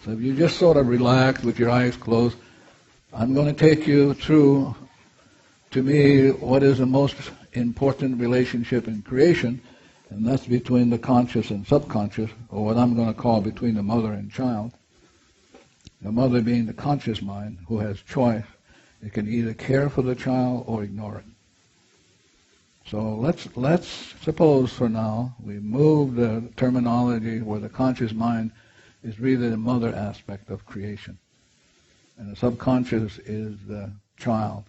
So if you just sort of relax with your eyes closed, I'm going to take you through, to me, what is the most important relationship in creation, and that's between the conscious and subconscious, or what I'm going to call between the mother and child. The mother being the conscious mind, who has choice. It can either care for the child or ignore it. So let's suppose for now we move the terminology where the conscious mind is really the mother aspect of creation, and the subconscious is the child.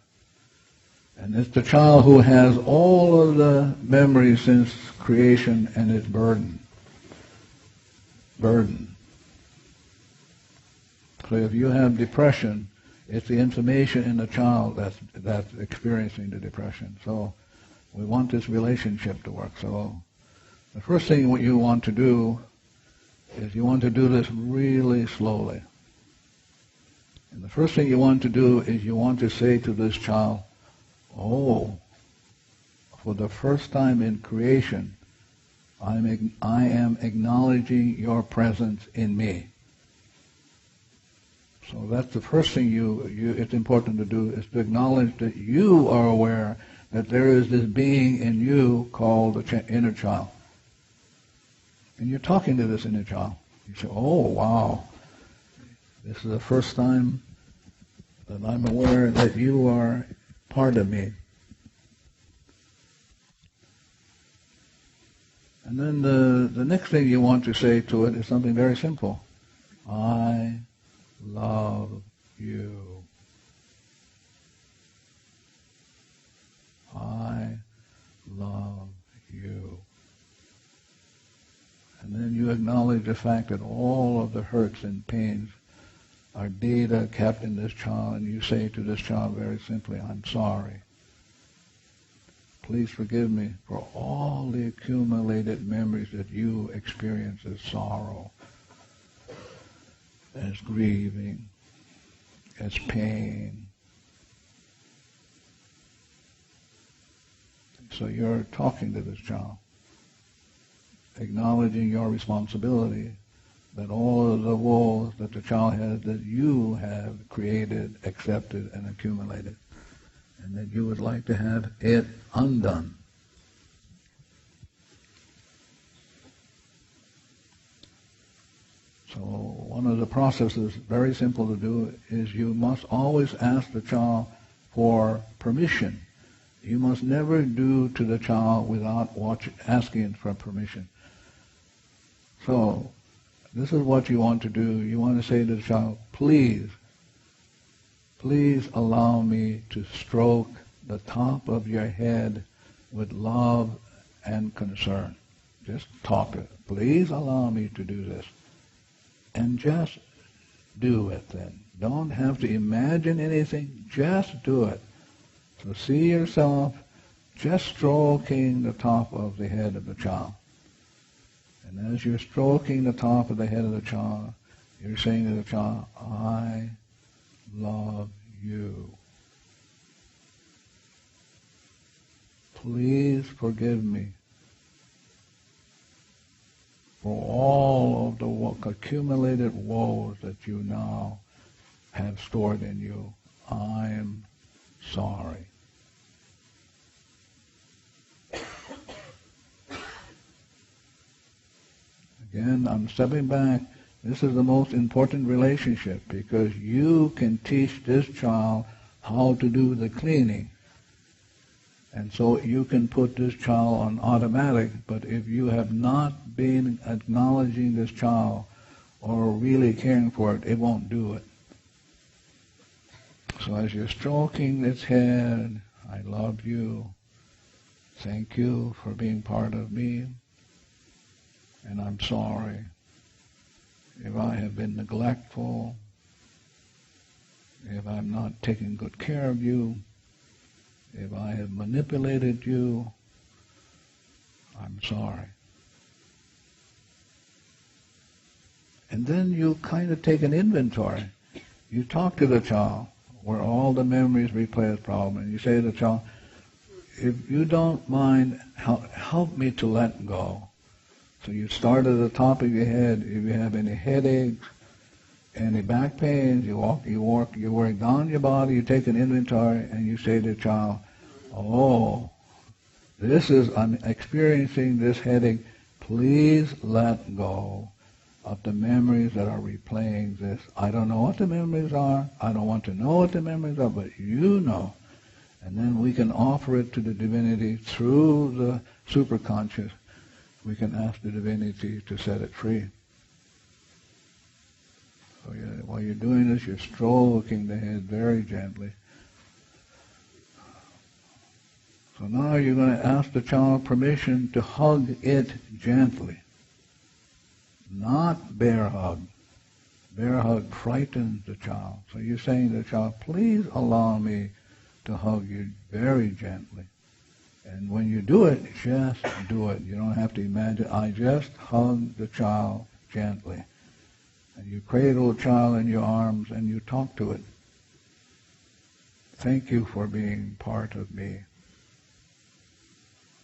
And it's the child who has all of the memories since creation and is burdened. So if you have depression, it's the information in the child that's experiencing the depression. So we want this relationship to work. So the first thing what you want to do is you want to do this really slowly. And the first thing you want to do is you want to say to this child, oh, for the first time in creation, I am acknowledging your presence in me. So that's the first thing it's important to do, is to acknowledge that you are aware that there is this being in you called the inner child. And you're talking to this inner child. You say, oh, wow, this is the first time that I'm aware that you are part of me. And then the next thing you want to say to it is something very simple. I love you. I love you. And then you acknowledge the fact that all of the hurts and pains are data kept in this child, and you say to this child very simply, I'm sorry. Please forgive me for all the accumulated memories that you experience as sorrow, as grieving, as pain. So you're talking to this child, acknowledging your responsibility, that all of the woes that the child has, that you have created, accepted, and accumulated, and that you would like to have it undone. So one of the processes, very simple to do, is you must always ask the child for permission. You must never do to the child without asking for permission. So this is what you want to do. You want to say to the child, please allow me to stroke the top of your head with love and concern. Just talk to it. Please allow me to do this. And just do it then. Don't have to imagine anything. Just do it. So see yourself just stroking the top of the head of the child. And as you're stroking the top of the head of the child, you're saying to the child, I love you. Please forgive me for all of the accumulated woes that you now have stored in you. I am sorry. Again, I'm stepping back. This is the most important relationship, because you can teach this child how to do the cleaning. And so you can put this child on automatic, but if you have not been acknowledging this child or really caring for it, it won't do it. So as you're stroking its head, I love you, thank you for being part of me, and I'm sorry if I have been neglectful, if I'm not taking good care of you, if I have manipulated you, I'm sorry. And then you kind of take an inventory. You talk to the child where all the memories replay the problem, and you say to the child, if you don't mind, help me to let go. So you start at the top of your head. If you have any headaches, any back pains, you work down your body, you take an inventory, and you say to the child, oh, I'm experiencing this headache, please let go of the memories that are replaying this. I don't know what the memories are, I don't want to know what the memories are, but you know. And then we can offer it to the divinity through the superconscious. We can ask the divinity to set it free. So while you're doing this, you're stroking the head very gently. So now you're going to ask the child permission to hug it gently. Not bear hug. Bear hug frightens the child. So you're saying to the child, please allow me to hug you very gently. And when you do it, just do it. You don't have to imagine. I just hug the child gently. And you cradle the child in your arms and you talk to it. Thank you for being part of me.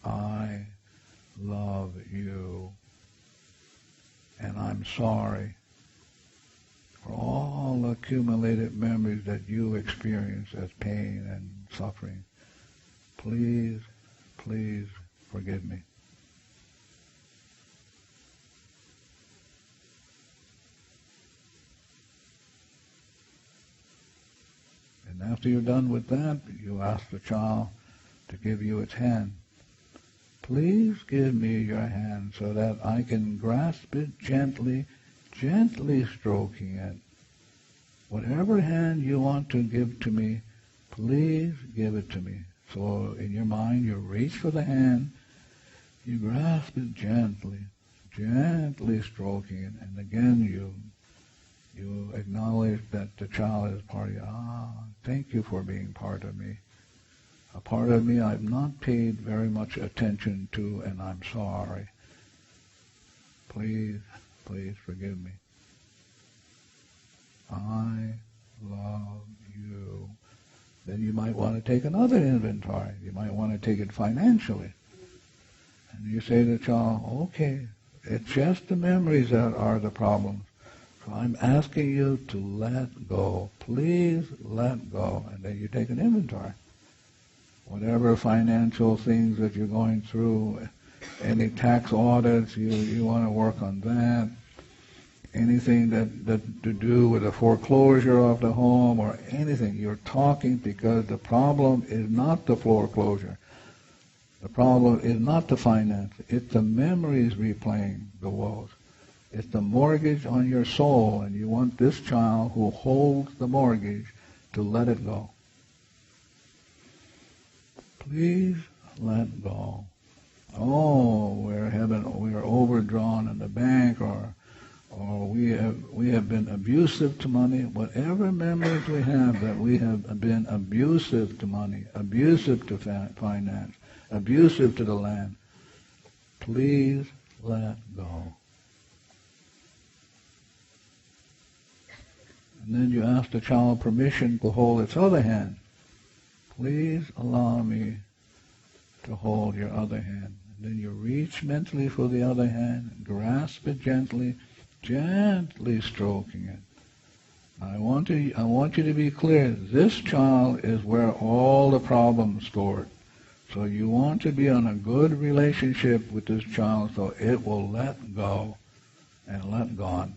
I love you. And I'm sorry for all the accumulated memories that you experience as pain and suffering. Please, please forgive me. And after you're done with that, you ask the child to give you its hand. Please give me your hand so that I can grasp it gently, gently stroking it. Whatever hand you want to give to me, please give it to me. So in your mind, you reach for the hand, you grasp it gently, gently stroking it, and again you acknowledge that the child is part of you. Thank you for being part of me. A part of me I've not paid very much attention to, and I'm sorry. Please, please forgive me. I love you. Then you might want to take another inventory. You might want to take it financially. And you say to the child, okay, it's just the memories that are the problems. So I'm asking you to let go. Please let go. And then you take an inventory. Whatever financial things that you're going through, any tax audits, you want to work on that. Anything that to do with the foreclosure of the home or anything, you're talking because the problem is not the foreclosure. The problem is not the finance. It's the memories replaying the woes. It's the mortgage on your soul, and you want this child who holds the mortgage to let it go. Please let go. Oh, we're overdrawn in the bank, or we have been abusive to money. Whatever memories we have that we have been abusive to money, abusive to finance, abusive to the land, please let go. And then you ask the child permission to hold its other hand. Please allow me to hold your other hand. And then you reach mentally for the other hand, grasp it gently, gently stroking it. I want you to be clear. This child is where all the problems stored. So you want to be on a good relationship with this child so it will let go and let go.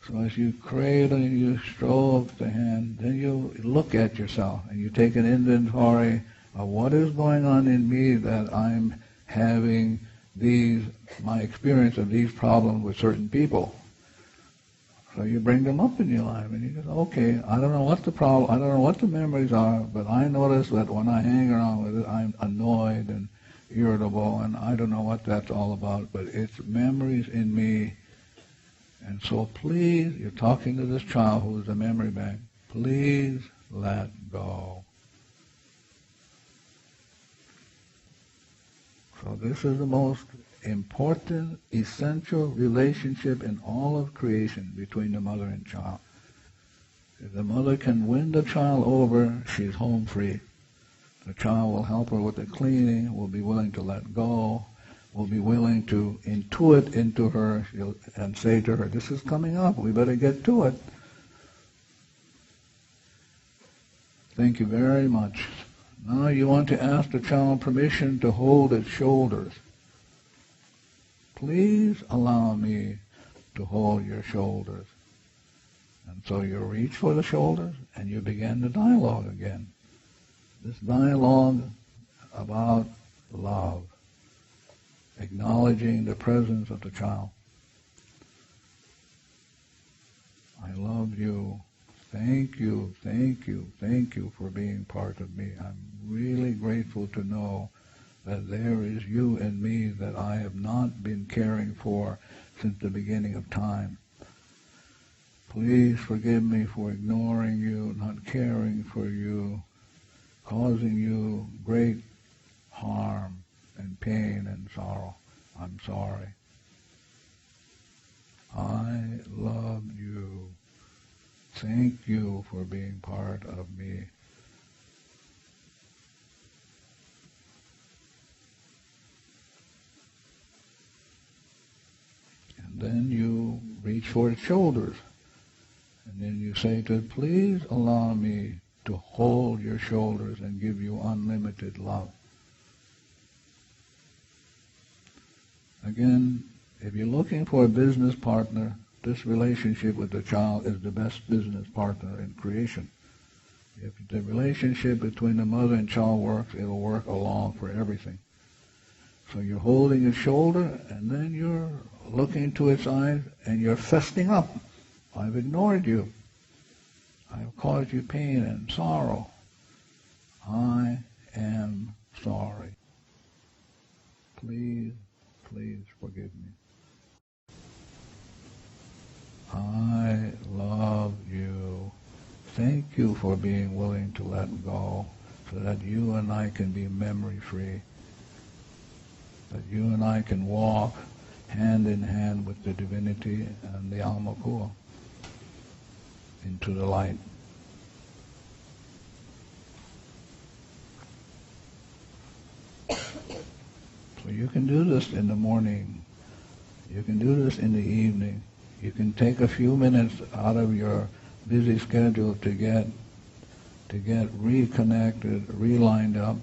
So as you cradle and you stroke the hand, then you look at yourself and you take an inventory of what is going on in me that I'm having my experience of these problems with certain people. So you bring them up in your life and you go, okay, I don't know what the problem, I don't know what the memories are, but I notice that when I hang around with it, I'm annoyed and irritable, and I don't know what that's all about, but it's memories in me. And so please, you're talking to this child who is a memory bank, please let go. So this is the most important, essential relationship in all of creation between the mother and child. If the mother can win the child over, she's home free. The child will help her with the cleaning, will be willing to let go, will be willing to intuit into her and say to her, this is coming up, we better get to it. Thank you very much. Now you want to ask the child permission to hold its shoulders. Please allow me to hold your shoulders. And so you reach for the shoulders and you begin the dialogue again. This dialogue about love, acknowledging the presence of the child. I love you. Thank you, thank you, thank you for being part of me. I'm really grateful to know that there is you in me that I have not been caring for since the beginning of time. Please forgive me for ignoring you, not caring for you, causing you great harm and pain and sorrow. I'm sorry. I love you. Thank you for being part of me. And then you reach for its shoulders. And then you say to it, please allow me to hold your shoulders and give you unlimited love. Again, if you're looking for a business partner, this relationship with the child is the best business partner in creation. If the relationship between the mother and child works, it'll work along for everything. So you're holding its shoulder, and then you're looking into its eyes, and you're festing up. I've ignored you. I've caused you pain and sorrow. I am sorry. Please, please forgive me. I love you. Thank you for being willing to let go so that you and I can be memory-free, that you and I can walk hand in hand with the divinity and the Almakua into the light. So you can do this in the morning. You can do this in the evening. You can take a few minutes out of your busy schedule to get reconnected, relined up.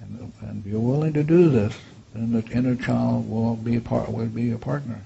And if you're willing to do this, then the inner child will be a partner.